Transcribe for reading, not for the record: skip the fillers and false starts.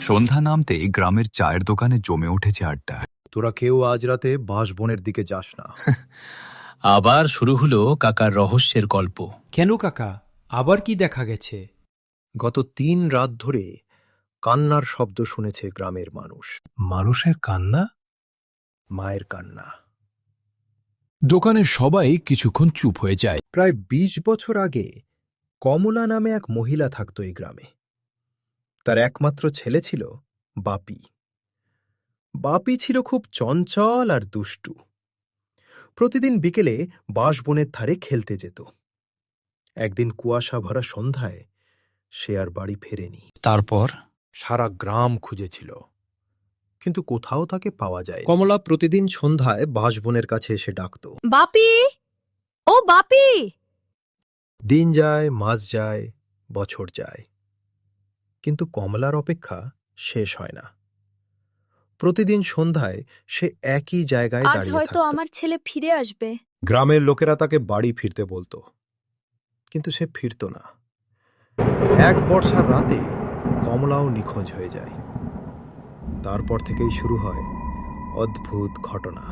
সন্ধ্যা নামতেই গ্রামের চায়ের দোকানে জমে উঠেছে আড্ডা। তোরা কেউ আজ রাতে বাঁশবনের দিকে যাস না। আবার শুরু হলো কাকার রহস্যের গল্প। কেন কাকা, আবার কি দেখা গেছে? গত 3 রাত ধরে কান্নার শব্দ শুনেছে গ্রামের মানুষ। মানুষের কান্না? মায়ের কান্না। দোকানের সবাই কিছুক্ষণ চুপ হয়ে যায়। প্রায় 20 বছর আগে কমলা নামে এক মহিলা থাকত এই গ্রামে। তার একমাত্র ছেলে ছিল বাপি। বাপি ছিল খুব চঞ্চল আর দুষ্টু। প্রতিদিন বিকেলে বাঁশবনের ধারে খেলতে যেত। একদিন কুয়াশা ভরা সন্ধ্যায় সে আর বাড়ি ফেরেনি। তারপর সারা গ্রাম খুঁজেছিল, কিন্তু কোথাও তাকে পাওয়া যায়। কমলা প্রতিদিন সন্ধ্যায় বাঁশবনের কাছে এসে ডাকত, বাপি, ও বাপি। দিন যায়, মাস যায়, বছর যায়, কিন্তু কমলার অপেক্ষা শেষ হয় না। প্রতিদিন সন্ধ্যায় সে একই জায়গায় আজ দাঁড়িয়ে হয়তো থাকত। আমার ছেলে ফিরে আসবে। গ্রামের লোকেরা তাকে বাড়ি ফিরতে বলতো, কিন্তু সে ফিরত না। এক বর্ষার রাতে কমলাও নিখোঁজ হয়ে যায়। তারপর থেকেই শুরু হয় অদ্ভুত ঘটনা।